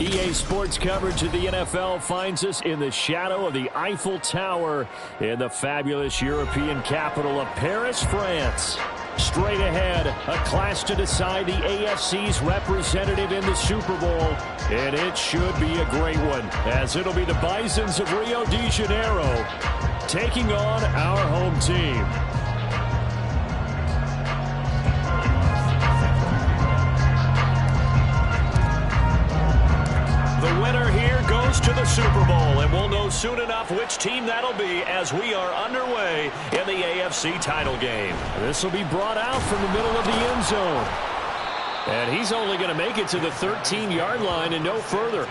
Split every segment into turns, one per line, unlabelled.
EA Sports coverage of the NFL finds us in the shadow of the Eiffel Tower in the fabulous European capital of Paris, France. Straight ahead, a clash to decide the AFC's representative in the Super Bowl, and it should be a great one, as it'll be the Bisons of Rio de Janeiro taking on our home team. The winner here goes to the Super Bowl, and we'll know soon enough which team that'll be as we are underway in the AFC title game. This will be brought out from the middle of the end zone. And he's only going to make it to the 13-yard line and no further.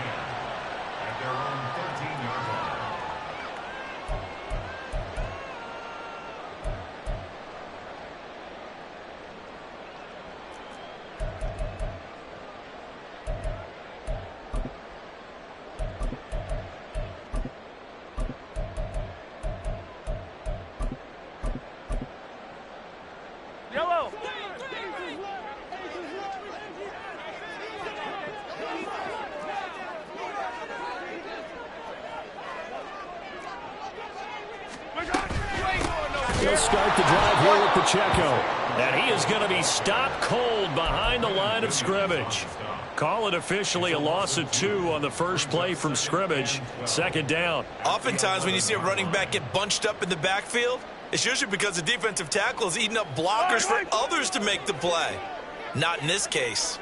He'll start the drive here with Pacheco. And he is going to be stopped cold behind the line of scrimmage. Call it officially a loss of 2 on the first play from scrimmage. Second down.
Oftentimes when you see a running back get bunched up in the backfield, it's usually because the defensive tackle is eating up blockers for others to make the play. Not in this case.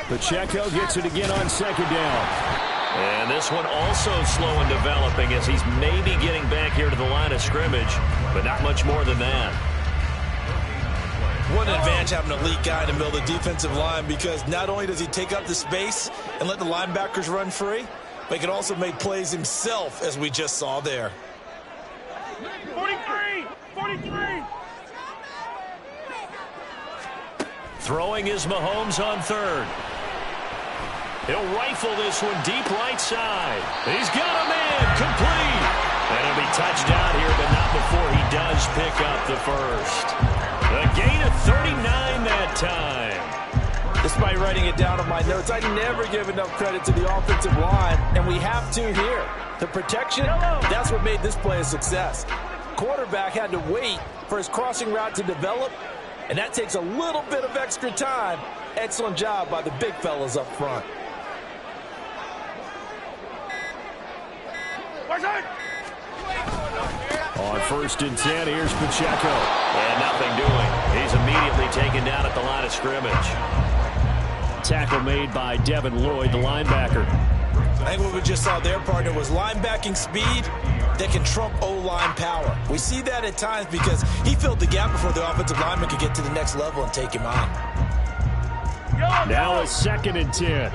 Pacheco gets it again on second down.
And this one also slow in developing as he's maybe getting back here to the line of scrimmage, but not much more than that.
What an advantage having an elite guy in the middle of the defensive line, because not only does he take up the space and let the linebackers run free, but he can also make plays himself, as we just saw there.
43!
Throwing is Mahomes on third. He'll rifle this one deep right side. He's got a man complete. And it'll be touchdown here, but not before he does pick up the first. A gain of 39 that time.
Despite writing it down on my notes, I never give enough credit to the offensive line, and we have to here. The protection, that's what made this play a success. Quarterback had to wait for his crossing route to develop, and that takes a little bit of extra time. Excellent job by the big fellas up front.
On 1st and 10, here's Pacheco.
And nothing doing. He's immediately taken down at the line of scrimmage.
Tackle made by Devin Lloyd, the linebacker.
I think what we just saw their partner was linebacking speed that can trump O-line power. We see that at times because he filled the gap before the offensive lineman could get to the next level and take him on.
Now a 2nd and 10.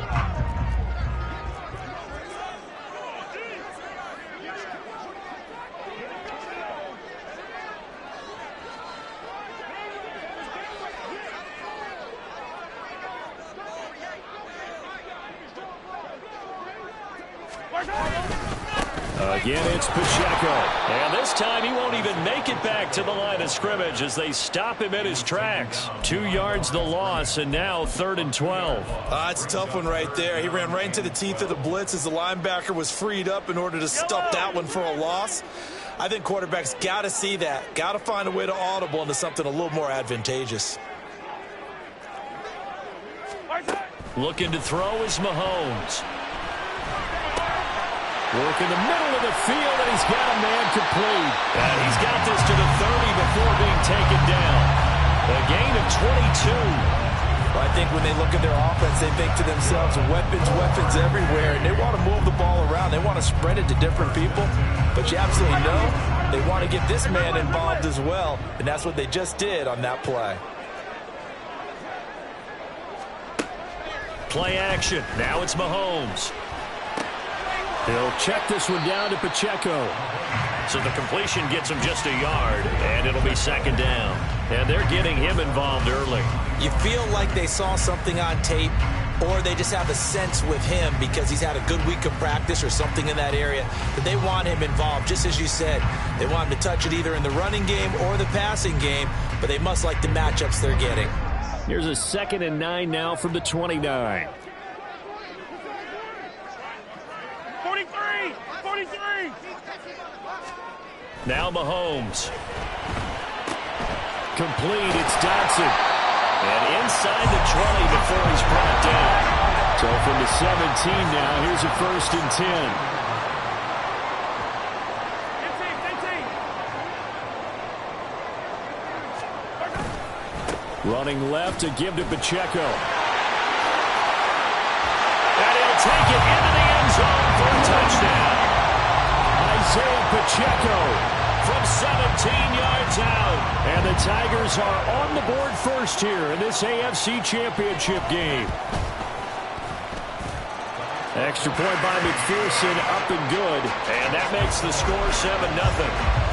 Again, it's Pacheco.
And this time he won't even make it back to the line of scrimmage as they stop him in his tracks.
2 yards the loss, and now 3rd and 12.
It's a tough one right there. He ran right into the teeth of the blitz as the linebacker was freed up in order to stuff that one for a loss. I think quarterbacks got to see that. Got to find a way to audible into something a little more advantageous.
Looking to throw is Mahomes.
Work in the middle of the field, and he's got a man complete.
And he's got this to the 30 before being taken down. A gain of 22.
Well, I think when they look at their offense, they think to themselves, weapons everywhere, and they want to move the ball around. They want to spread it to different people. But you absolutely know they want to get this man involved as well, and that's what they just did on that play.
Play action. Now it's Mahomes.
He'll check this one down to Pacheco.
So the completion gets him just a yard, and it'll be 2nd down. And they're getting him involved early.
You feel like they saw something on tape, or they just have a sense with him because he's had a good week of practice or something in that area that they want him involved. Just as you said, they want him to touch it either in the running game or the passing game, but they must like the matchups they're getting.
Here's a 2nd and 9 now from the 29.
43! Now Mahomes.
Complete, it's Dotson. And inside the 20 before he's brought down. So from the 17 now, here's a 1st and 10. Running left to give to Pacheco.
And he'll take it into the end zone for a touchdown.
Isaiah Pacheco
from 17 yards out.
And the Tigers are on the board first here in this AFC Championship game. Extra point by McPherson, up and good.
And that makes the score 7-0.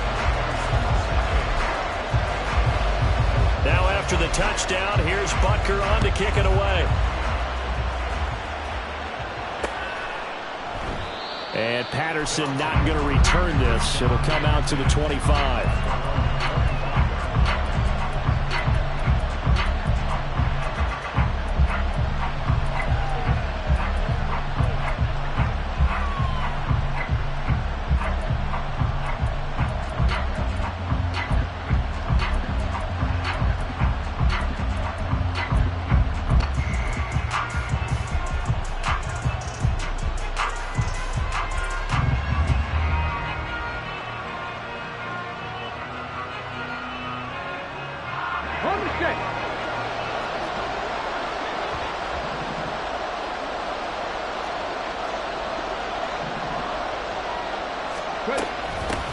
Now after the touchdown, here's Butker on to kick it away.
And Patterson not going to return this. It'll come out to the 25.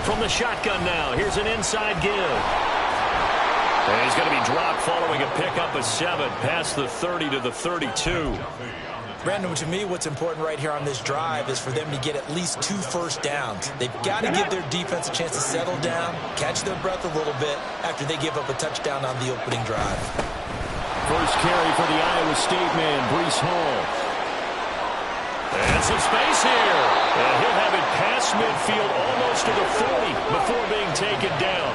From the shotgun now, here's an inside give. And he's going to be dropped following a pickup of 7 past the 30 to the 32.
Brandon, to me, what's important right here on this drive is for them to get at least 2 first downs. They've got to give their defense a chance to settle down, catch their breath a little bit after they give up a touchdown on the opening drive.
First carry for the Iowa State man, Breece Hall.
And some space here. And he'll have it past midfield almost to the 40 before being taken down.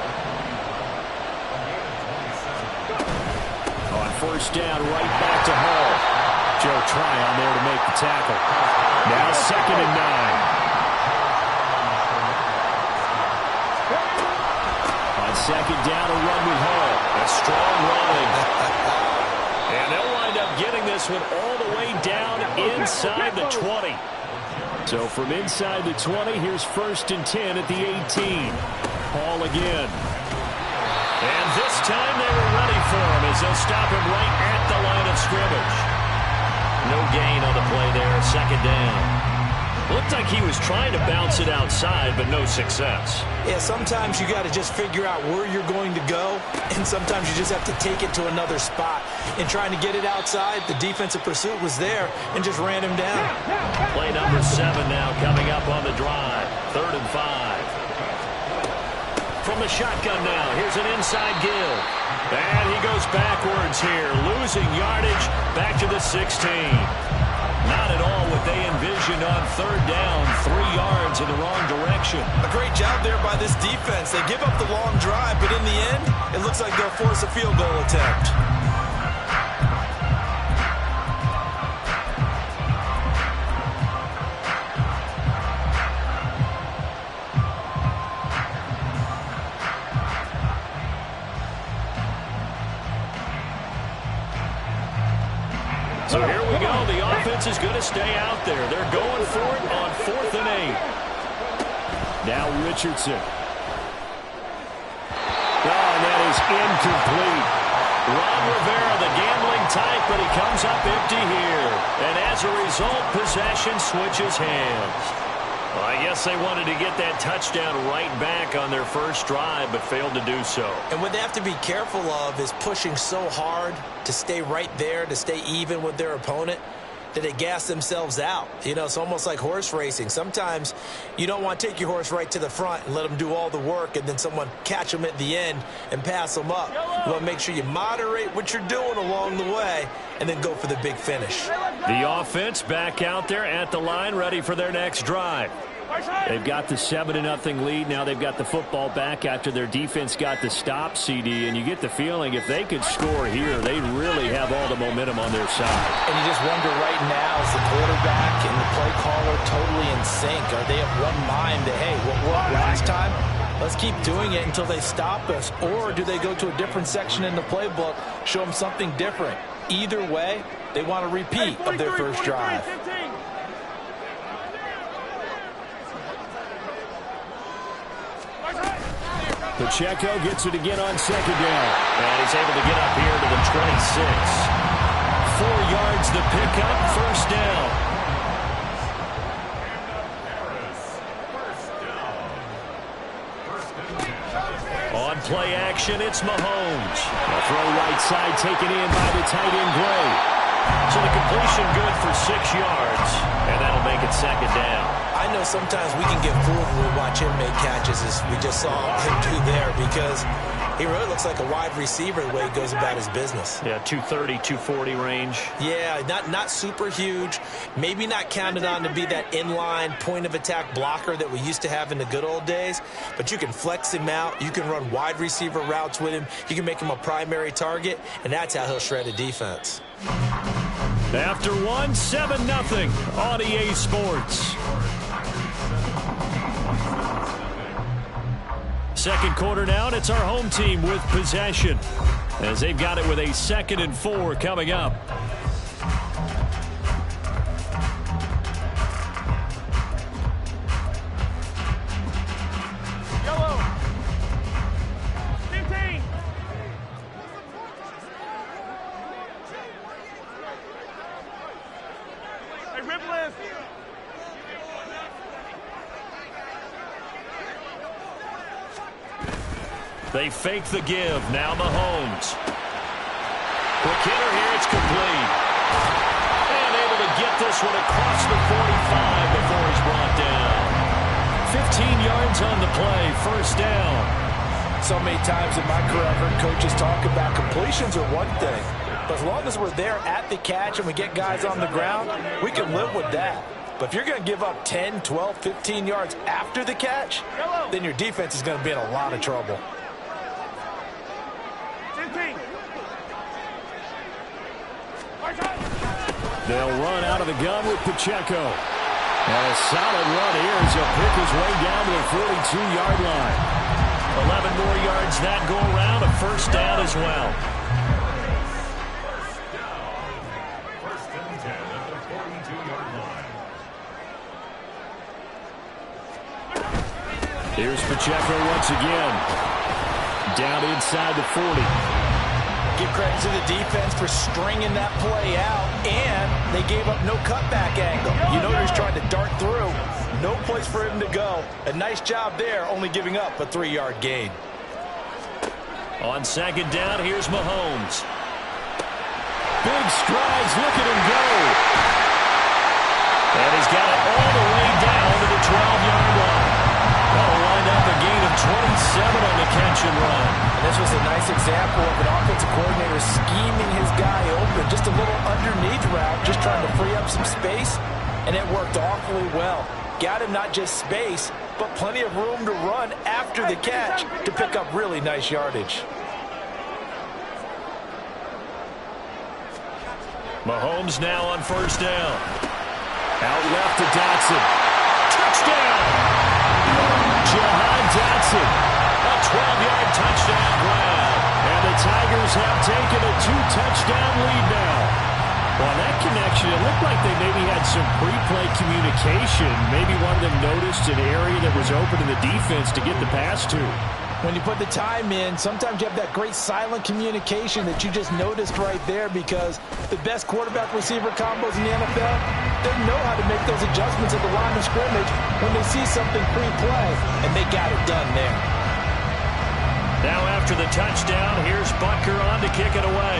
On first down, right back to Hall. Joe Tryon there to make the tackle. Now 2nd and 9. On 2nd down, a run with Hall.
A strong running. And they'll wind up getting this one all the way down inside the 20.
So from inside the 20, here's 1st and 10 at the 18. Hall again.
And this time they were ready for him as they'll stop him right at the line of scrimmage. No gain on the play there, 2nd down. Looked like he was trying to bounce it outside, but no success.
Yeah, sometimes you got to just figure out where you're going to go, and sometimes you just have to take it to another spot. In trying to get it outside, the defensive pursuit was there and just ran him down.
Play number 7 now coming up on the drive. 3rd and 5. From the shotgun now, here's an inside give. And he goes backwards here, losing yardage back to the 16. Not at all what they envisioned on 3rd down, 3 yards in the wrong direction.
A great job there by this defense. They give up the long drive, but in the end, it looks like they'll force a field goal attempt.
So here we go. The offense is going to stay out there. They're going for it on 4th and 8.
Now Richardson. And that is incomplete.
Ron Rivera, the gambling type, but he comes up empty here. And as a result, possession switches hands. Well, I guess they wanted to get that touchdown right back on their first drive, but failed to do so.
And what they have to be careful of is pushing so hard to stay right there, to stay even with their opponent, that they gas themselves out. You know, it's almost like horse racing. Sometimes you don't want to take your horse right to the front and let them do all the work, and then someone catch them at the end and pass them up. You want to make sure you moderate what you're doing along the way and then go for the big finish.
The offense back out there at the line, ready for their next drive.
They've got the 7-0 lead. Now they've got the football back after their defense got the stop, CD. And you get the feeling if they could score here, they really have all the momentum on their side.
And you just wonder right now, is the quarterback and the play caller totally in sync? Are they of one mind that, hey, what worked last time? Let's keep doing it until they stop us. Or do they go to a different section in the playbook, show them something different? Either way, they want a repeat of their first drive.
Pacheco gets it again on second down.
And he's able to get up here to the 26.
4 yards the pickup, first down. On play action, it's Mahomes. A throw right side taken in by the tight end Gray.
So the completion good for 6 yards, and that'll make it second down.
I know sometimes we can get fooled when we watch him make catches, as we just saw him do there, because he really looks like a wide receiver the way he goes about his business.
Yeah, 230, 240 range.
Yeah, not super huge. Maybe not counted on to be that inline point-of-attack blocker that we used to have in the good old days, but you can flex him out. You can run wide receiver routes with him. You can make him a primary target, and that's how he'll shred a defense.
After 7-0 on EA Sports. Second quarter now, and it's our home team with possession, as they've got it with a 2nd and 4 coming up.
Yellow. 15. Hey, rip list.
They fake the give. Now Mahomes. Quick hitter here. It's complete. And able to get this one across the 45 before he's brought down. 15 yards on the play. First down.
So many times in my career, I've heard coaches talk about completions are one thing. But as long as we're there at the catch and we get guys on the ground, we can live with that. But if you're going to give up 10, 12, 15 yards after the catch, then your defense is going to be in a lot of trouble.
They'll run out of the gun with Pacheco. And a solid run here as he'll pick his way down to the 42-yard line. 11 more yards that go around, a first down as well. Here's Pacheco once again. Down inside the 40.
Give credit to the defense for stringing that play out, and they gave up no cutback angle. You know he's trying to dart through. No place for him to go. A nice job there, only giving up a 3-yard gain.
On second down, here's Mahomes. Big strides, look at him go. And he's got it all the way down to the 12-yard line. That'll wind up a gain of 27 on the catch and run.
And this was a nice example of an offensive coordinator scheming his guy open. Just a little underneath route, just trying to free up some space, and it worked awfully well. Got him not just space, but plenty of room to run after the catch to pick up really nice yardage.
Mahomes now on first down. Out left to Dotson. Touchdown! Jahan Dotson. A 12-yard touchdown grab. And the Tigers have taken a 2-touchdown lead now. Well, that connection, it looked like they maybe had some pre-play communication. Maybe one of them noticed an area that was open in the defense to get the pass to.
When you put the time in, sometimes you have that great silent communication that you just noticed right there, because the best quarterback-receiver combos in the NFL, they know how to make those adjustments at the line of scrimmage when they see something pre-play, and they got it done there.
Now after the touchdown, here's Butker on to kick it away.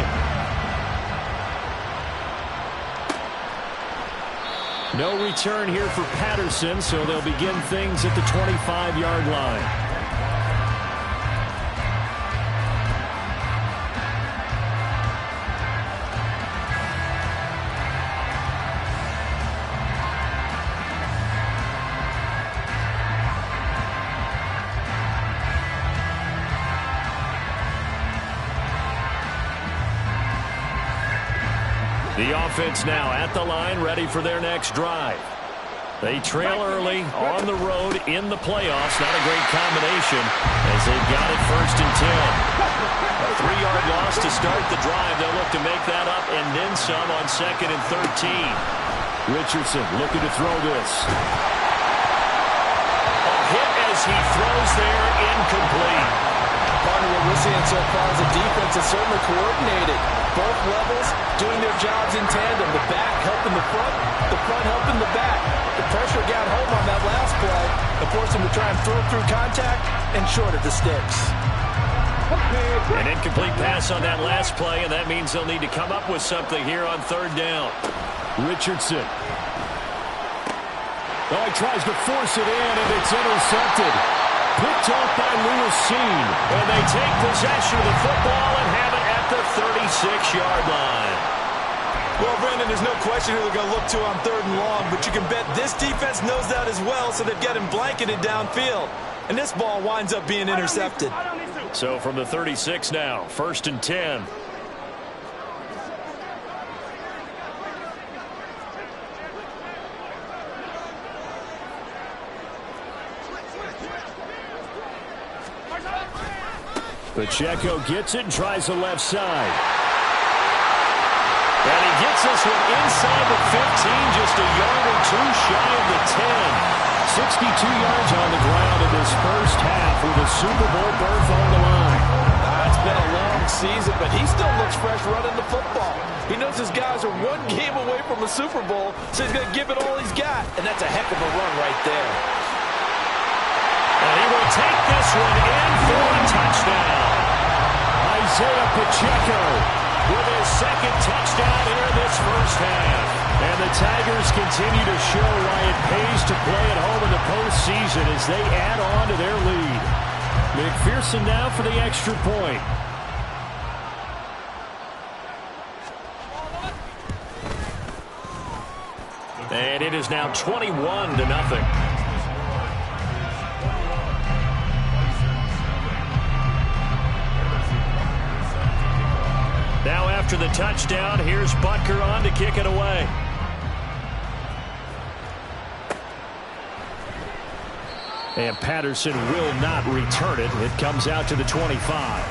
No return here for Patterson, so they'll begin things at the 25-yard line. The offense now at the line, ready for their next drive. They trail early on the road in the playoffs. Not a great combination as they've got it 1st and 10. A 3-yard loss to start the drive. They'll look to make that up and then some on 2nd and 13. Richardson looking to throw this. A hit as he throws there, incomplete.
Partner, what we're seeing so far is the defense is certainly coordinated. Both levels doing their jobs in tandem. The back helping the front helping the back. The pressure got home on that last play and forced him to try and throw through contact and short of the sticks.
An incomplete pass on that last play, and that means they'll need to come up with something here on 3rd down. Richardson. Oh, he tries to force it in, and it's intercepted. Picked off by Lewis Cine. And they take possession of the football and have it at the 36-yard line.
Well, Brandon, there's no question who they're going to look to on 3rd and long, but you can bet this defense knows that as well, so they've got him blanketed downfield. And this ball winds up being intercepted.
So from the 36 now, 1st and 10. Pacheco gets it and tries the left side. And he gets this one inside the 15, just a yard or two shy of the 10. 62 yards on the ground in this first half with a Super Bowl berth on the line.
It's been a long season, but he still looks fresh running the football. He knows his guys are one game away from a Super Bowl, so he's going to give it all he's got. And that's a heck of a run right there.
And he will take this one in for a touchdown. Isaiah Pacheco with his 2nd touchdown here in this first half. And the Tigers continue to show why it pays to play at home in the postseason as they add on to their lead. McPherson now for the extra point. And it is now 21-0. Now after the touchdown, here's Butker on to kick it away. And Patterson will not return it. It comes out to the 25.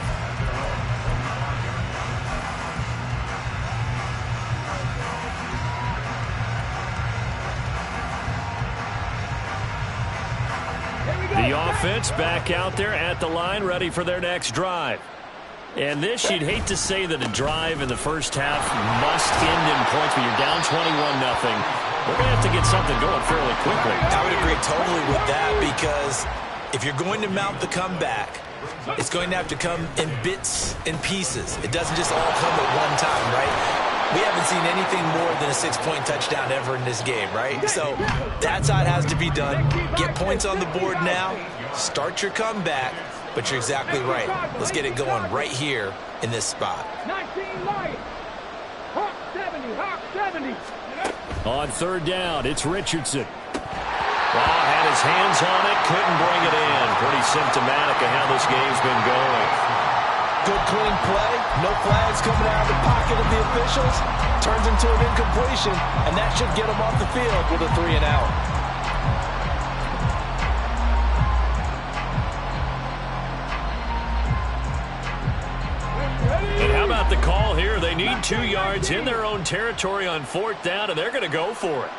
The offense back out there at the line, ready for their next drive. And this, you'd hate to say that a drive in the first half must end in points, but you're down 21-0. We're going to have to get something going fairly quickly.
I would agree totally with that, because if you're going to mount the comeback, it's going to have to come in bits and pieces. It doesn't just all come at one time, right? We haven't seen anything more than a 6-point touchdown ever in this game, right? So that's how it has to be done. Get points on the board now. Start your comeback. But you're exactly right. Let's get it going right here in this spot.
19 Lions. Hawk 70. Hawk 70.
On 3rd down, it's Richardson. Had his hands on it, couldn't bring it in. Pretty symptomatic of how this game's been going.
Good clean play. No flags coming out of the pocket of the officials. Turns into an incompletion, and that should get him off the field with a 3-and-out.
And how about the call here? They need 2 yards in their own territory on 4th down, and they're going to go for it.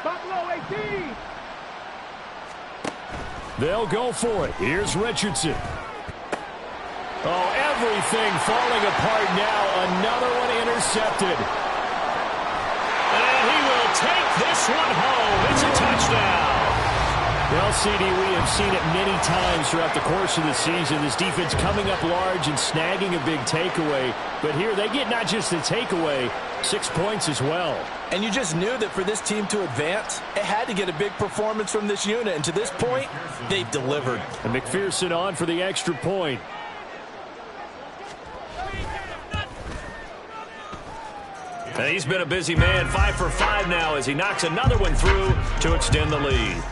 Buffalo 18.
They'll go for it. Here's Richardson. Oh, everything falling apart now. Another one intercepted. And he will take this one home. It's a touchdown. Well, CD, we have seen it many times throughout the course of the season. This defense coming up large and snagging a big takeaway. But here they get not just the takeaway, 6 points as well.
And you just knew that for this team to advance, it had to get a big performance from this unit. And to this point, they've delivered.
And McPherson on for the extra point. And he's been a busy man, 5 for 5 now as he knocks another one through to extend the lead.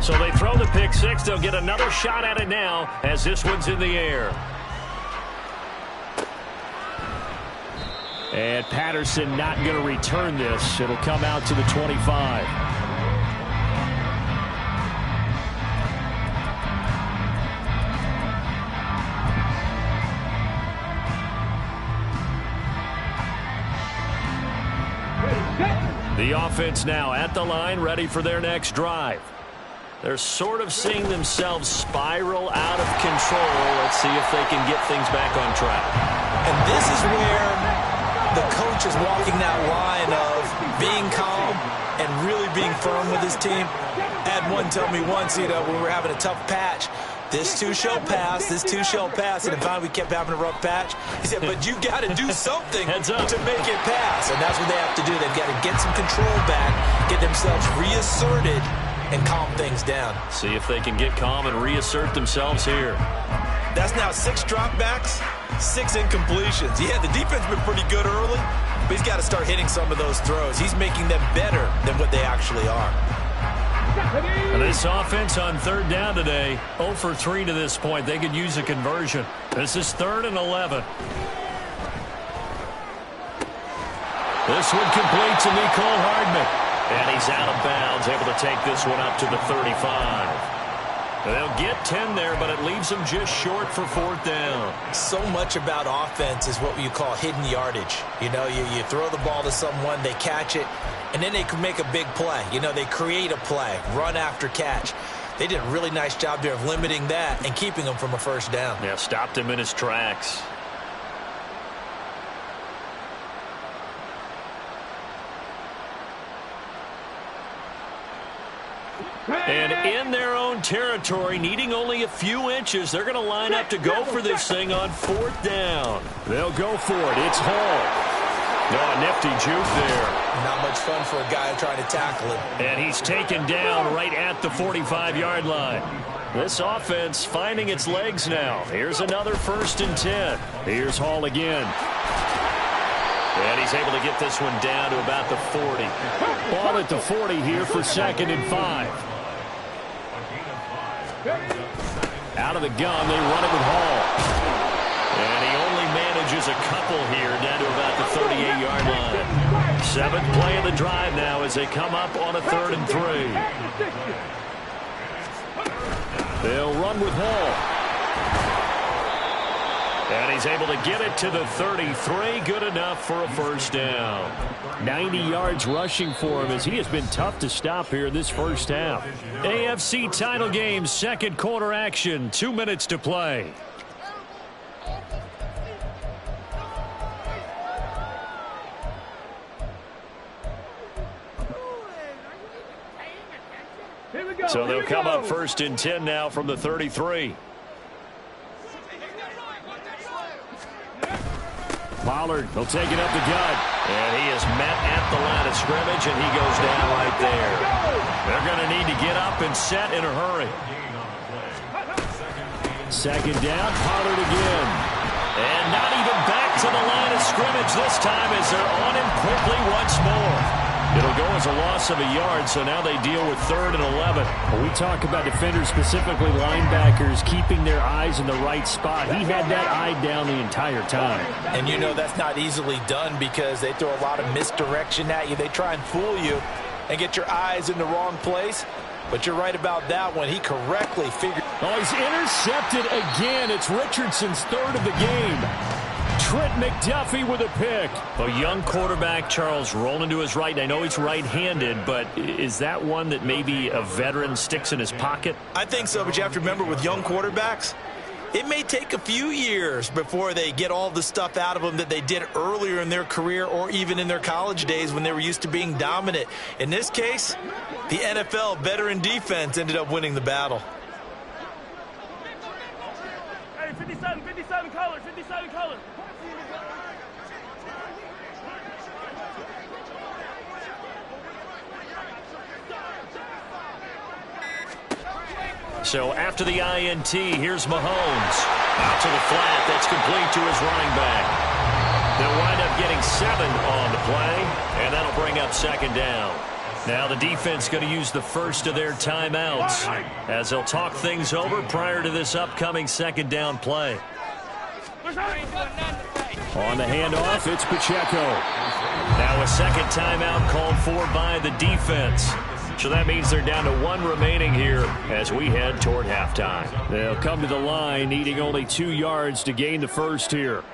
So they throw the pick six. They'll get another shot at it now as this one's in the air.
And Patterson not going to return this. It'll come out to the 25. The offense now at the line, ready for their next drive. They're sort of seeing themselves spiral out of control. Let's see if they can get things back on track.
And this is where the coach is walking that line of being calm and really being firm with his team. I had one tell me once, when we were having a tough patch, this too shall pass, this too shall pass. And finally we kept having a rough patch. He said, but you got to do something to make it pass. And that's what they have to do. They've got to get some control back, get themselves reasserted, and calm things down.
See if they can get calm and reassert themselves here.
That's now 6 dropbacks, 6 incompletions. Yeah, the defense has been pretty good early, but he's got to start hitting some of those throws. He's making them better than what they actually are.
And this offense on third down today, 0 for 3 to this point. They could use a conversion. This is 3rd and 11. This one complete to Mecole Hardman. And he's out of bounds, able to take this one up to the 35. They'll get 10 there, but it leaves them just short for 4th down.
So much about offense is what you call hidden yardage. You throw the ball to someone, they catch it, and then they can make a big play. They create a play, run after catch. They did a really nice job there of limiting that and keeping him from a first down.
Yeah, stopped him in his tracks. And in their own territory, needing only a few inches, they're going to line up to go for this thing on 4th down.
They'll go for it. It's Hall.
Oh, nifty juke there.
Not much fun for a guy trying to tackle him.
And he's taken down right at the 45-yard line. This offense finding its legs now. Here's another 1st and 10.
Here's Hall again.
And he's able to get this one down to about the 40.
Ball at the 40 here for 2nd and 5. Out of the gun, they run it with Hall.
And he only manages a couple here down to about the 38-yard line. 7th play of the drive now as they come up on a 3rd and 3.
They'll run with Hall.
And he's able to get it to the 33. Good enough for a 1st down.
90 yards rushing for him as he has been tough to stop here this first half.
AFC title game, 2nd quarter action. 2 minutes to play. So they'll come up 1st and 10 now from the 33.
Pollard will take it up the gut.
And he is met at the line of scrimmage, and he goes down right there. They're going to need to get up and set in a hurry.
2nd down, Pollard again.
And not even back to the line of scrimmage this time as they're on him quickly once more. It'll go as a loss of a yard, so now they deal with 3rd and 11.
When we talk about defenders, specifically linebackers, keeping their eyes in the right spot. He had that eye down the entire time.
And that's not easily done because they throw a lot of misdirection at you. They try and fool you and get your eyes in the wrong place. But you're right about that one. He correctly figured.
Oh, he's intercepted again. It's Richardson's 3rd of the game. Trent McDuffie with a pick.
A young quarterback, Charles, rolling to his right. I know he's right-handed, but is that one that maybe a veteran sticks in his pocket?
I think so, but you have to remember with young quarterbacks, it may take a few years before they get all the stuff out of them that they did earlier in their career or even in their college days when they were used to being dominant. In this case, the NFL veteran defense ended up winning the battle.
Hey, 57 color, 57 color.
So after the INT, here's Mahomes. Out to the flat. That's complete to his running back. They'll wind up getting 7 on the play, and that'll bring up 2nd down. Now the defense going to use the first of their timeouts as they'll talk things over prior to this upcoming second down play.
On the handoff, it's Pacheco.
Now a second timeout called for by the defense. So that means they're down to one remaining here as we head toward halftime.
They'll come to the line needing only 2 yards to gain the first here.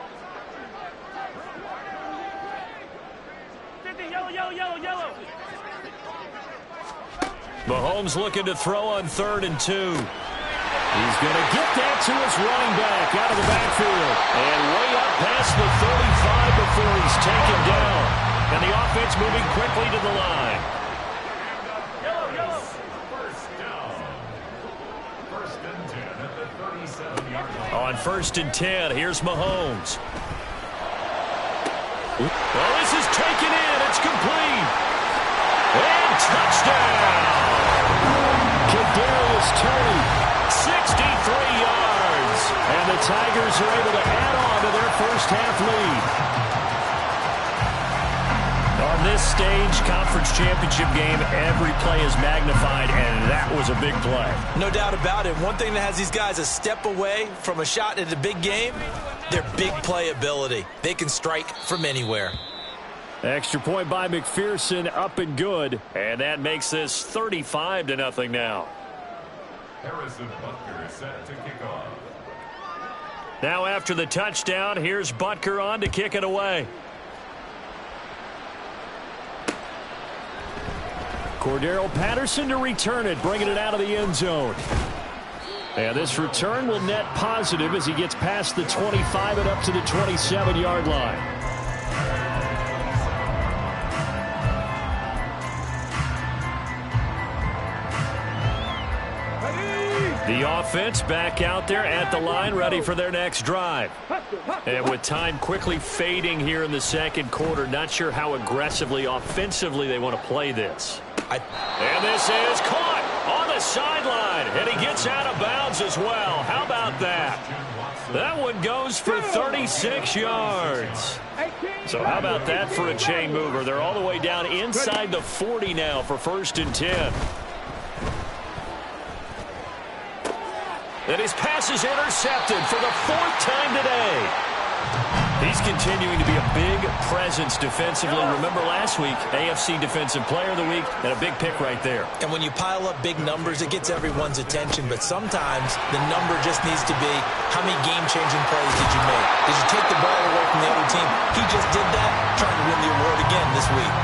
Mahomes looking to throw on 3rd and 2.
He's going to get that to his running back out of the backfield.
And way up past the 35 before he's taken down. And the offense moving quickly to the line. On 1st and 10, here's Mahomes. Well, this is taken in. It's complete. And touchdown.
Kadarius Toney,
63 yards.
and the Tigers are able to add on to their first half lead.
On this stage, conference championship game, every play is magnified, and that was a big play.
No doubt about it. One thing that has these guys a step away from a shot at the big game, their big play ability. They can strike from anywhere.
Extra point by McPherson, up and good.
And that makes this 35-0 now.
Harrison Butker is set to kick off.
Now after the touchdown, here's Butker on to kick it away.
Cordero Patterson to return it, bringing it out of the end zone. And this return will net positive as he gets past the 25 and up to the 27-yard line. The offense back out there at the line, ready for their next drive. And with time quickly fading here in the second quarter, not sure how aggressively, offensively they want to play this.
And this is caught on the sideline, and he gets out of bounds as well. How about that? That one goes for 36 yards. So how about that for a chain mover? They're all the way down inside the 40 now for 1st and 10. And his pass is intercepted for the 4th time today. He's continuing to be a big presence defensively. Remember last week, AFC Defensive Player of the Week, and a big pick right there.
And when you pile up big numbers, it gets everyone's attention. But sometimes the number just needs to be, how many game-changing plays did you make? Did you take the ball away from the other team? He just did that, trying to win the award again this week.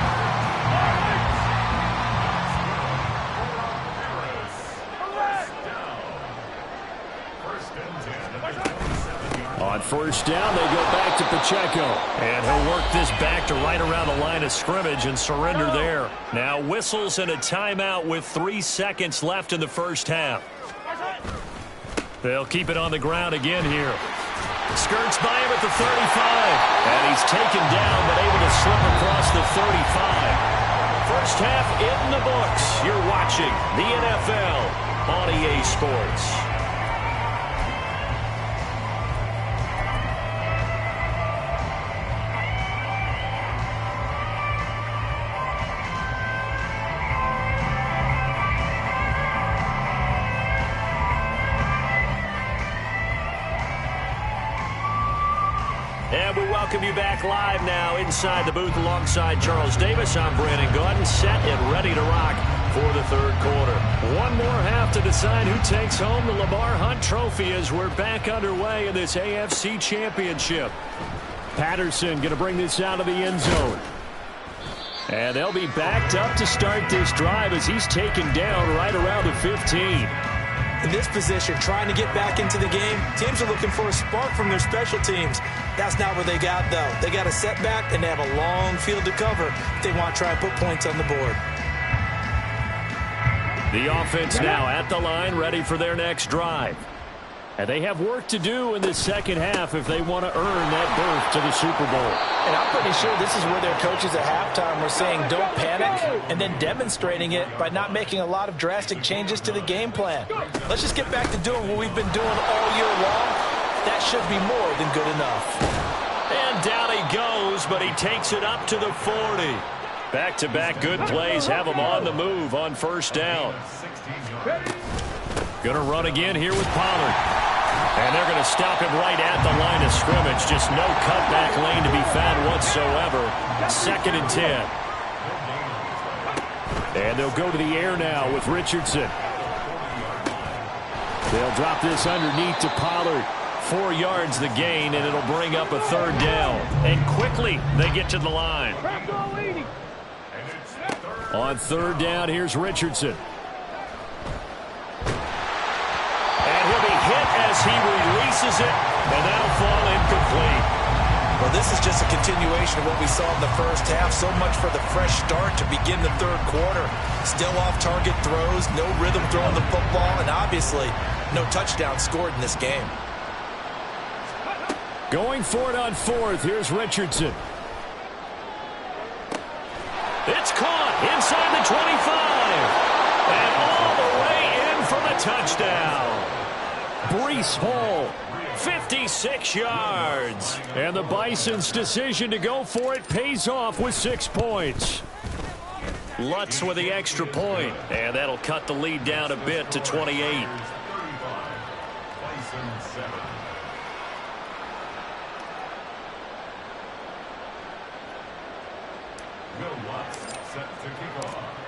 On 1st down, they go back to Pacheco.
And he'll work this back to right around the line of scrimmage and surrender there. Now whistles and a timeout with 3 seconds left in the first half. They'll keep it on the ground again here. Skirts by him at the 35. And he's taken down but able to slip across the 35. First half in the books. You're watching the NFL on EA Sports. And we welcome you back live now inside the booth alongside Charles Davis. I'm Brandon Gaudin, set and ready to rock for the third quarter. One more half to decide who takes home the Lamar Hunt Trophy as we're back underway in this AFC Championship.
Patterson going to bring this out of the end zone. And they'll be backed up to start this drive as he's taken down right around the 15.
In this position, trying to get back into the game, teams are looking for a spark from their special teams. That's not what they got, though. They got a setback, and they have a long field to cover if they want to try and put points on the board.
The offense now at the line, ready for their next drive. And they have work to do in this second half if they want to earn that berth to the Super Bowl.
And I'm pretty sure this is where their coaches at halftime were saying don't panic, and then demonstrating it by not making a lot of drastic changes to the game plan. Let's just get back to doing what we've been doing all year long. That should be more than good enough.
And down he goes, but he takes it up to the 40. Back-to-back good plays have them on the move on first down. Going to run again here with Pollard. And they're going to stop him right at the line of scrimmage. Just no cutback lane to be found whatsoever. 2nd and 10.
And they'll go to the air now with Richardson. They'll drop this underneath to Pollard.
4 yards the gain, and it'll bring up a 3rd down. And quickly they get to the line.
On 3rd down, here's Richardson.
And he'll be hit as he releases it, and that'll fall incomplete.
Well, this is just a continuation of what we saw in the first half. So much for the fresh start to begin the 3rd quarter. Still off-target throws, no rhythm throwing the football, and obviously no touchdown scored in this game.
Going for it on 4th, here's Richardson.
It's caught inside the 25. And all the way in for the touchdown. Breece Hall, 56 yards.
And the Bison's decision to go for it pays off with 6 points.
Lutz with the extra point. And that'll cut the lead down a bit to 28.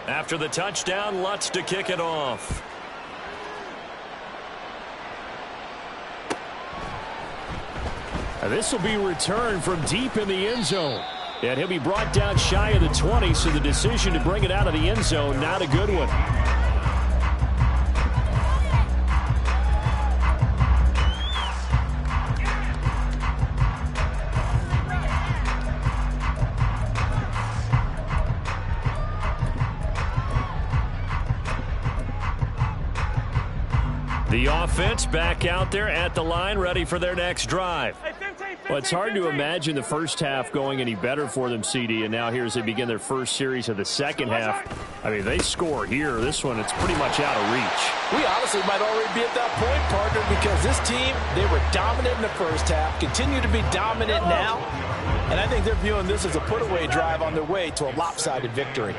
After the touchdown, Lutz to kick it off.
This will be returned from deep in the end zone. And he'll be brought down shy of the 20, so the decision to bring it out of the end zone, not a good one.
The offense back out there at the line, ready for their next drive.
Well, it's hard to imagine the first half going any better for them, CD, and now here as they begin their first series of the second half. I mean, they score here. This one, it's pretty much out of reach.
We honestly might already be at that point, partner, because this team, they were dominant in the first half, continue to be dominant now, and I think they're viewing this as a put-away drive on their way to a lopsided victory.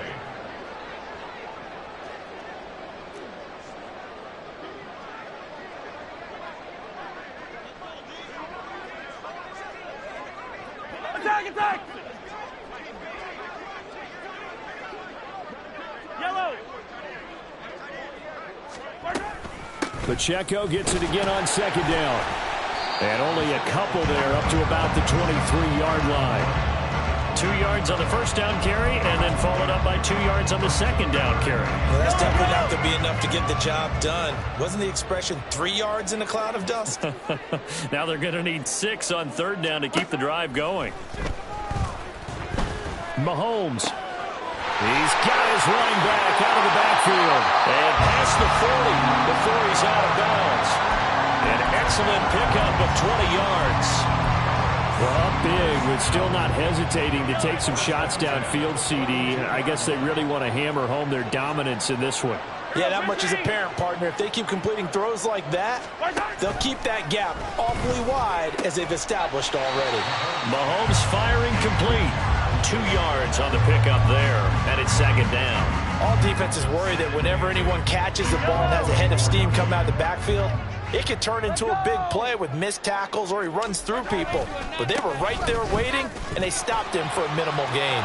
Attack! Yellow!
Pacheco gets it again on 2nd down. And only a couple there up to about the 23-yard line.
2 yards on the first down carry, and then followed up by 2 yards on the second down carry.
Well, that's definitely not going to be enough to get the job done. Wasn't the expression 3 yards in a cloud of dust?
Now they're going to need 6 on 3rd down to keep the drive going.
Mahomes. He's got his running back out of the backfield.
And past the 40 before he's out of bounds. An excellent pickup of 20 yards.
Well, up big, but still not hesitating to take some shots downfield, CD. I guess they really want to hammer home their dominance in this one.
Yeah, that much is apparent, partner. If they keep completing throws like that, they'll keep that gap awfully wide as they've established already.
Mahomes firing complete. 2 yards on the pickup there, and it's 2nd down.
All defenses worry that whenever anyone catches the ball and has a head of steam come out of the backfield, it could turn into a big play with missed tackles or he runs through people. But they were right there waiting, and they stopped him for a minimal gain.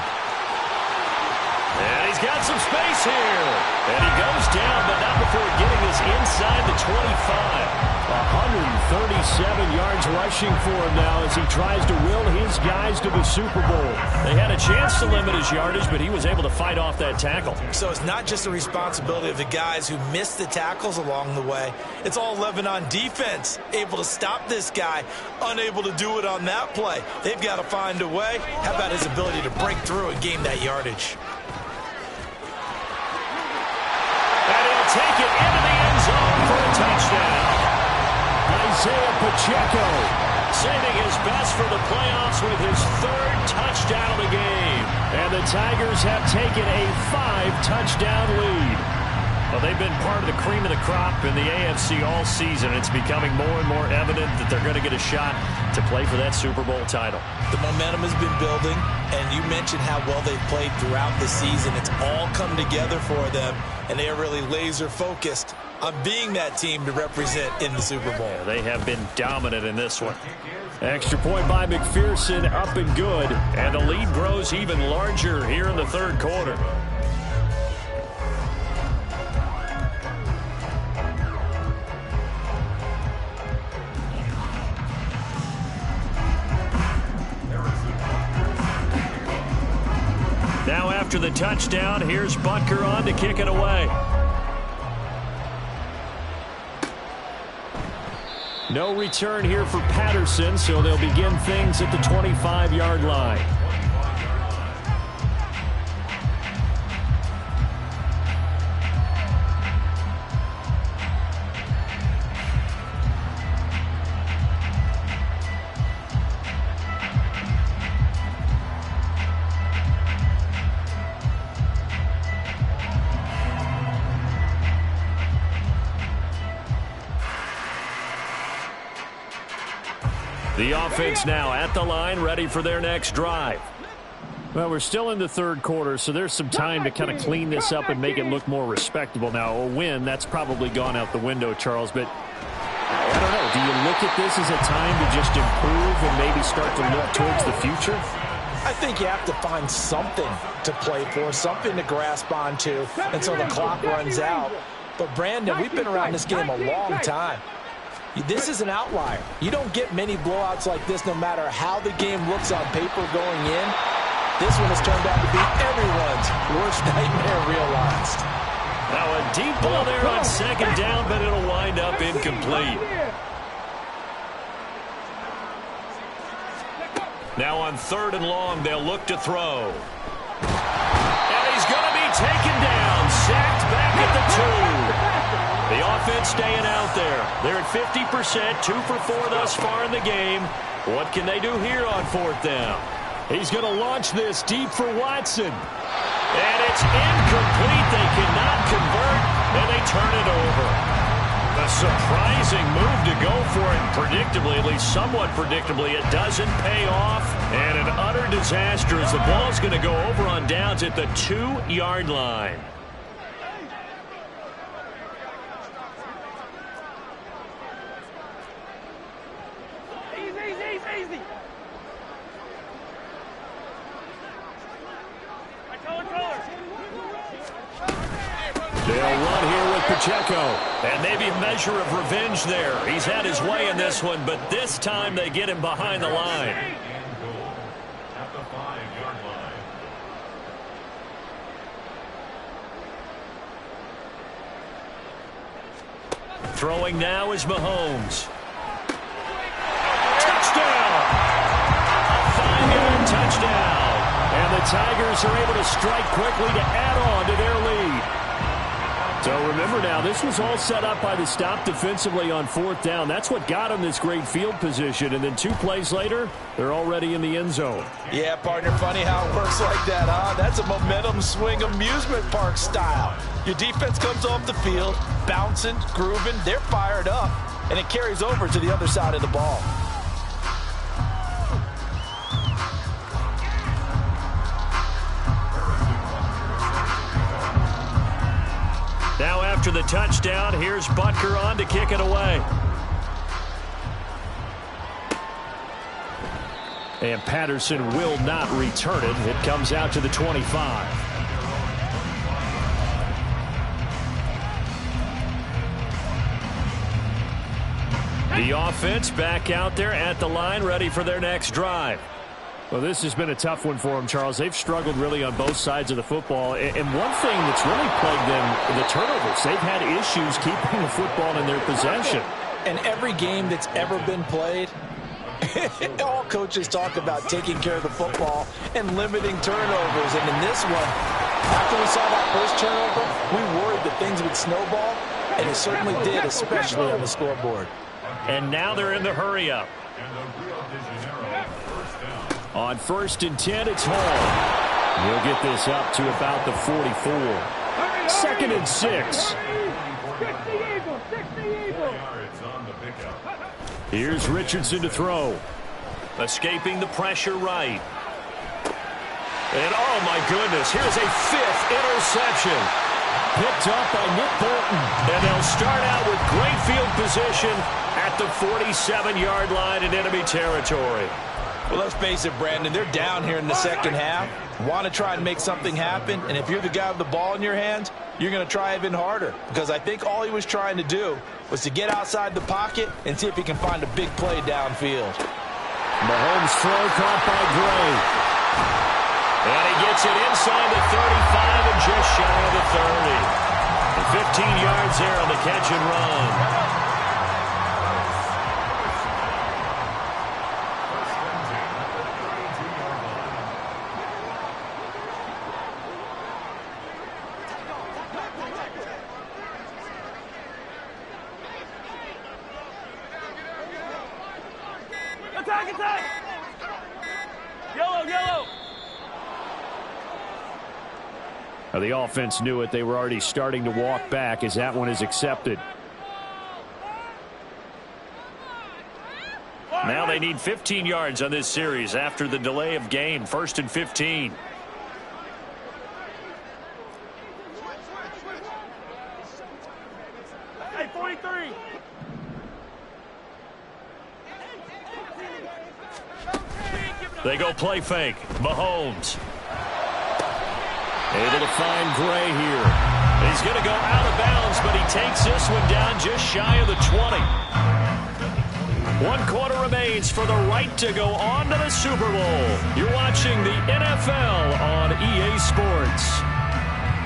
And he's got some space here. And he goes down, but not before getting this inside the 25.
137 yards rushing for him now as he tries to will his guys to the Super Bowl.
They had a chance to limit his yardage, but he was able to fight off that tackle.
So it's not just the responsibility of the guys who missed the tackles along the way. It's all Lebanon defense, able to stop this guy, unable to do it on that play. They've got to find a way. How about his ability to break through and gain that yardage?
And he'll take it into the end zone for a touchdown.
Isaiah Pacheco
saving his best for the playoffs with his 3rd touchdown of the game.
And the Tigers have taken a 5-touchdown lead. Well, they've been part of the cream of the crop in the AFC all season. It's becoming more and more evident that they're going to get a shot to play for that Super Bowl title.
The momentum has been building, and you mentioned how well they've played throughout the season. It's all come together for them, and they are really laser-focused on being that team to represent in the Super Bowl.
Yeah, they have been dominant in this one. Extra point by McPherson, up and good. And the lead grows even larger here in the third quarter. Now after the touchdown, here's Butker on to kick it away. No return here for Patterson, so they'll begin things at the 25-yard line. The offense now at the line, ready for their next drive. Well, we're still in the third quarter, so there's some time to kind of clean this up and make it look more respectable. Now, a win, that's probably gone out the window, Charles, but I don't know. Do you look at this as a time to just improve and maybe start to look towards the future?
I think you have to find something to play for, something to grasp onto until the clock runs out. But, Brandon, we've been around this game a long time. This is an outlier. You don't get many blowouts like this no matter how the game looks on paper going in. This one has turned out to be everyone's worst nightmare realized.
Now a deep ball there on second down, but it'll wind up incomplete. Now on third and long, they'll look to throw. And he's going to be taken down, sacked back at the 2. The offense staying out there. They're at 50%, 2 for 4 thus far in the game. What can they do here on fourth down? He's going to launch this deep for Watson. And it's incomplete. They cannot convert, and they turn it over. A surprising move to go for it. Predictably, at least somewhat predictably, it doesn't pay off. And an utter disaster as the ball's going to go over on downs at the 2-yard line. They'll run here with Pacheco. And maybe a measure of revenge there. He's had his way in this one, but this time they get him behind the line.
At the 5-yard line.
Throwing now is Mahomes. Touchdown! A 5-yard touchdown. And the Tigers are able to strike quickly to add on to their lead. So remember now, this was all set up by the stop defensively on fourth down. That's what got them this great field position. And then 2 plays later, they're already in the end zone.
Yeah, partner, funny how it works like that, huh? That's a momentum swing amusement park style. Your defense comes off the field, bouncing, grooving, they're fired up, and it carries over to the other side of the ball.
Now after the touchdown, here's Butker on to kick it away. And Patterson will not return it. It comes out to the 25. The offense back out there at the line, ready for their next drive. Well, this has been a tough one for them, Charles. They've struggled really on both sides of the football. And one thing that's really plagued them, the turnovers. They've had issues keeping the football in their possession.
And every game that's ever been played, all coaches talk about taking care of the football and limiting turnovers. And in this one, after we saw that first turnover, we worried that things would snowball, and it certainly did, especially on the scoreboard.
And now they're in the hurry-up. On 1st and 10, it's Hall. He'll get this up to about the 44. 2nd and 6. Here's Richardson to throw.
Escaping the pressure right. And, oh, my goodness, here's a 5th interception.
Picked up by Nick Bolton.
And they'll start out with great field position at the 47-yard line in enemy territory.
Well, let's face it, Brandon, they're down here in the second half. Want to try and make something happen, and if you're the guy with the ball in your hands, you're going to try even harder, because I think all he was trying to do was to get outside the pocket and see if he can find a big play downfield.
Mahomes' throw caught by Gray.
And he gets it inside the 35 and just shy of the 30. And 15 yards there on the catch and run.
Attack! Yellow!
Now, the offense knew it. They were already starting to walk back as that one is accepted.
Now they need 15 yards on this series after the delay of game. 1st and 15.
Hey, 43.
They go play fake. Mahomes.
Able to find Gray here.
He's going to go out of bounds, but he takes this one down just shy of the 20. 1 quarter remains for the right to go on to the Super Bowl. You're watching the NFL on EA Sports.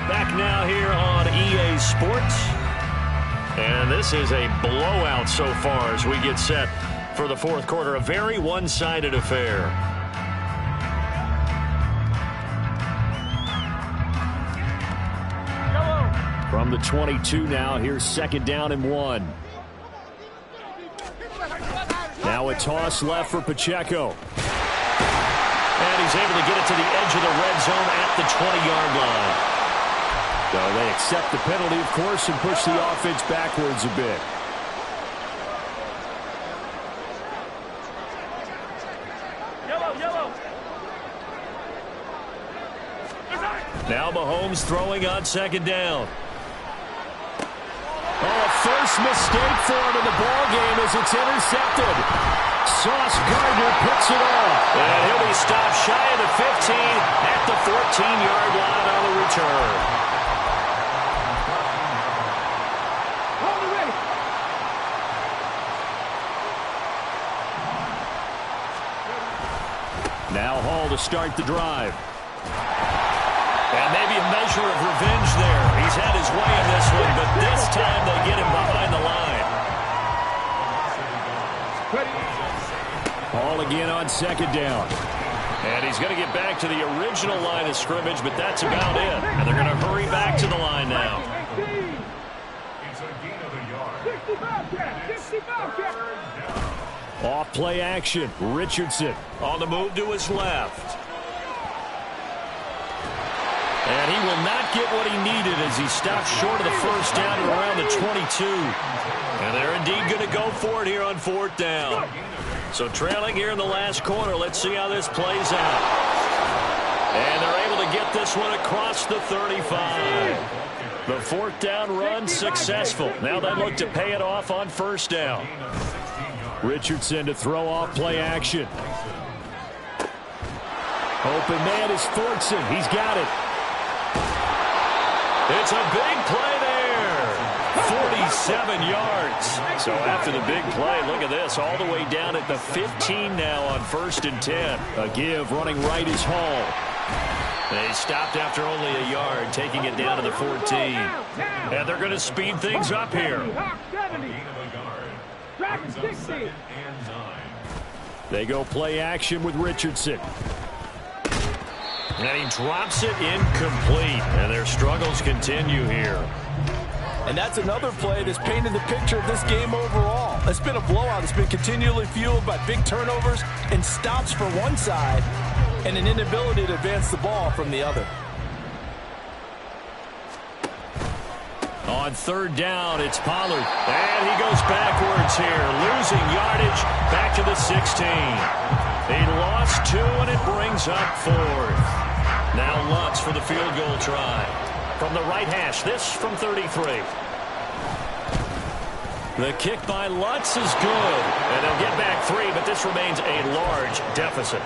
Back now here on EA Sports. And this is a blowout so far as we get set for the 4th quarter. A very one-sided affair.
From the 22 now, here's 2nd down and 1. Now a toss left for Pacheco.
And he's able to get it to the edge of the red zone at the 20-yard line.
So they accept the penalty, of course, and push the offense backwards a bit.
Yellow.
Now Mahomes throwing on 2nd down.
Oh, a first mistake for him in the ball game as it's intercepted. Sauce Gardner picks it off.
And he'll be stopped shy of the 15 at the 14-yard line on the return.
Hold it ready.
Now Hall to start the drive.
And maybe a measure of revenge there. He's had his way in this one, but this time they get him behind the line.
Hall again on 2nd down.
And he's going to get back to the original line of scrimmage, but that's about it. And they're going to hurry back to the line now.
It's a gain of a yard.
65 catch.
Off play action. Richardson.
On the move to his left. And he will not get what he needed as he stops short of the 1st down at around the 22. And they're indeed going to go for it here on 4th down. So trailing here in the last quarter. Let's see how this plays out. And they're able to get this one across the 35. The 4th down run successful. Now they look to pay it off on 1st down.
Richardson to throw off play action. Open man is Thornton. He's got it.
It's a big play there. 47 yards. So after the big play, look at this. All the way down at the 15 now on 1st and 10.
A give running right is Hall.
They stopped after only a yard, taking it down to the 14. And they're going to speed things up here.
Track 60.
They go play action with Richardson.
And he drops it incomplete. And their struggles continue here.
And that's another play that's painted the picture of this game overall. It's been a blowout. It's been continually fueled by big turnovers and stops for one side and an inability to advance the ball from the other.
On third down, it's Pollard. And he goes backwards here, losing yardage back to the 16. He lost 2, and it brings up 4th. Now Lutz for the field goal try. From the right hash, this from 33. The kick by Lutz is good. And they'll get back 3, but this remains a large deficit.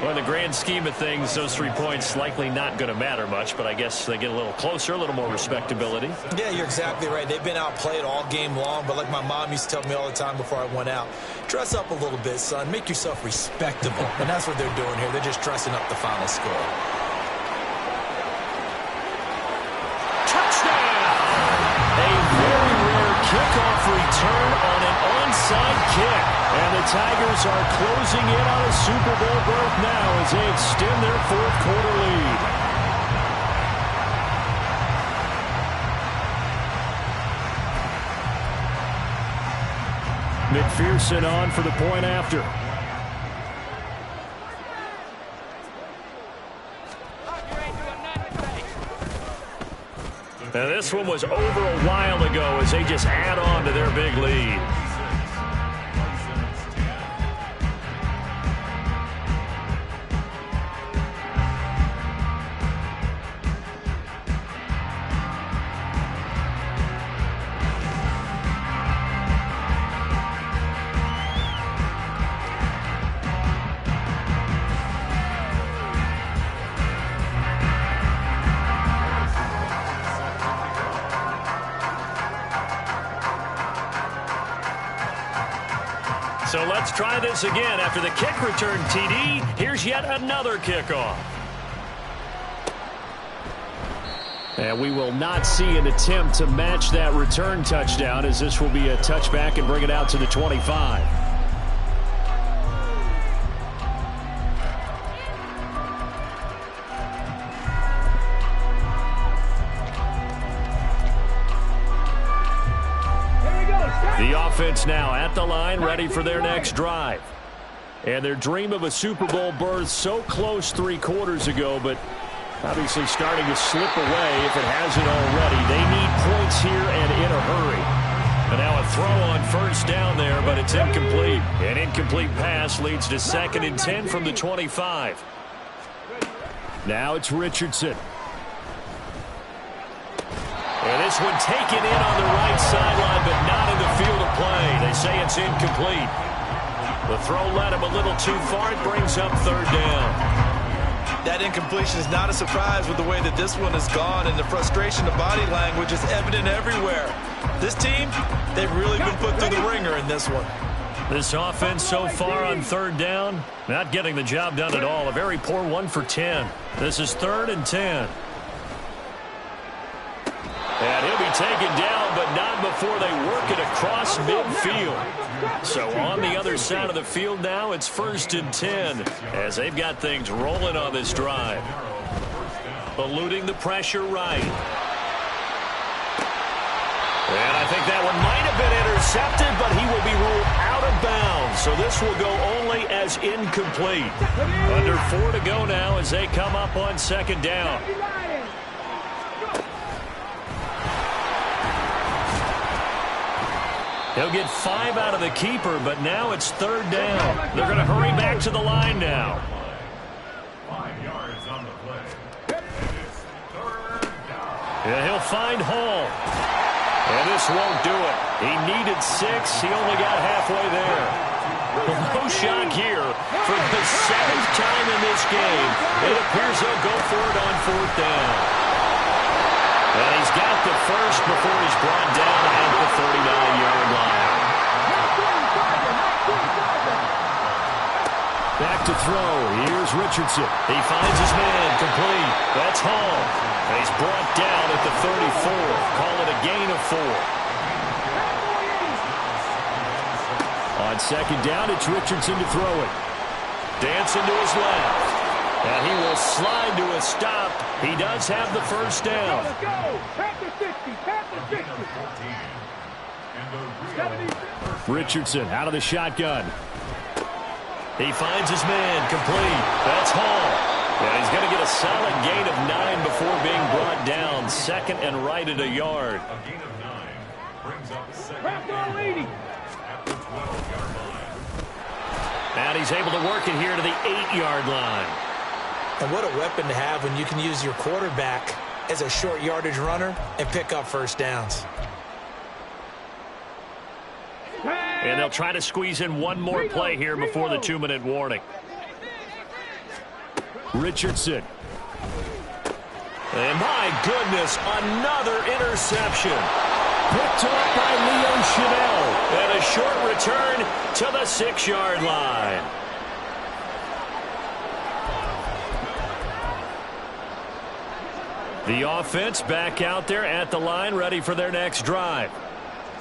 Well, in the grand scheme of things, those 3 points likely not going to matter much, but I guess they get a little closer, a little more respectability.
Yeah, you're exactly right. They've been outplayed all game long, but like my mom used to tell me all the time before I went out, dress up a little bit, son. Make yourself respectable. And that's what they're doing here. They're just dressing up the final score.
Kickoff return on an onside kick. And the Tigers are closing in on a Super Bowl berth now as they extend their 4th quarter lead. McPherson on for the point after. Now this one was over a while ago as they just add on to their big lead. So let's try this again. After the kick return TD, here's yet another kickoff. And we will not see an attempt to match that return touchdown, as this will be a touchback and bring it out to the 25. The offense now at the line, ready for their next drive. And their dream of a Super Bowl berth so close 3 quarters ago, but obviously starting to slip away if it hasn't already. They need points here and in a hurry. And now a throw on first down there, but it's incomplete. An incomplete pass leads to 2nd and 10 from the 25. Now it's Richardson. And this one taken in on the right sideline, but not in the field of play. They say it's incomplete. The throw led him a little too far. It brings up 3rd down.
That incompletion is not a surprise with the way that this one has gone, and the frustration, the body language is evident everywhere. This team, they've really been put through the ringer in this one.
This offense so far on 3rd down, not getting the job done at all. A very poor 1 for 10. This is 3rd and 10. And he'll be taken down, but not before they work it across midfield. So on the other side of the field now, it's 1st and 10 as they've got things rolling on this drive. Eluding the pressure right. And I think that one might have been intercepted, but he will be ruled out of bounds. So this will go only as incomplete. Under 4 to go now as they come up on 2nd down. He'll get 5 out of the keeper, but now it's 3rd down. They're going to hurry back to the line now.
5 yards on the play. It's 3rd down.
Yeah, he'll find Hall. And this won't do it. He needed 6. He only got halfway there. No shock here for the 7th time in this game. It appears they'll go for it on 4th down. And he's got the first before he's brought down at the 39-yard line. Back to throw. Here's Richardson. He finds his man complete. That's Hall. And he's brought down at the 34. Call it a gain of 4. On 2nd down, it's Richardson to throw it. Dancing to his left. And he will slide to a stop. He does have the first down.
Let's go! Pass the 60! Pass the 60!
Richardson out of the shotgun.
He finds his man complete. That's Hall. And he's going to get a solid gain of 9 before being brought down. Second and right at a yard.
A gain of 9 brings up second
Craft our leading.
at the 12-yard line.
And he's able to work it here to the 8-yard line.
And what a weapon to have when you can use your quarterback as a short yardage runner and pick up first downs.
And they'll try to squeeze in one more play here before the 2-minute warning.
Richardson.
And my goodness, another interception.
Picked up by Leo Chanel.
And a short return to the 6-yard line. The offense back out there at the line, ready for their next drive.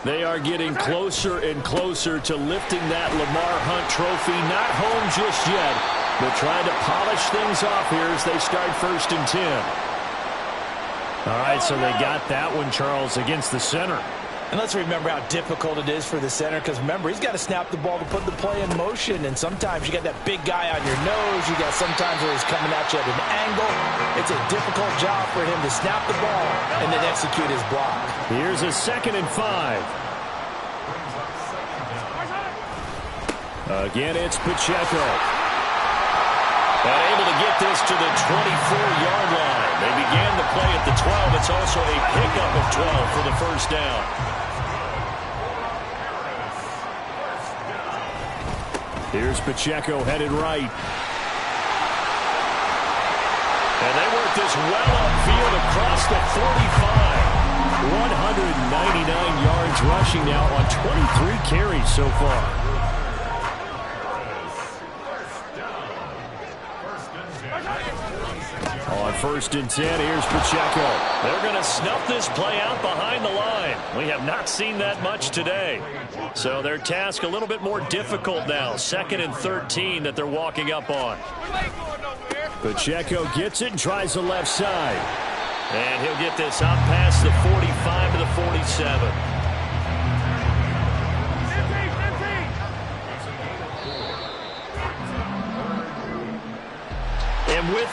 They are getting closer and closer to lifting that Lamar Hunt trophy. Not home just yet, but trying to polish things off here as they start 1st and 10. All right, so they got that one, Charles, against the center.
And let's remember how difficult it is for the center, because remember, he's got to snap the ball to put the play in motion, and sometimes you got that big guy on your nose. You got sometimes where he's coming at you at an angle. It's a difficult job for him to snap the ball and then execute his block.
Here's a 2nd and 5. Again, it's Pacheco.
And able to get this to the 24-yard line. They began the play at the 12. It's also a pickup of 12 for the first down.
Here's Pacheco headed right.
And they work this well upfield across the 45.
199 yards rushing now on 23 carries so far. On 1st and 10, here's Pacheco.
They're going to snuff this play out behind the line. We have not seen that much today. So their task a little bit more difficult now. 2nd and 13 that they're walking up on.
Pacheco gets it and tries the left side.
And he'll get this out past the 45 to the 47. And with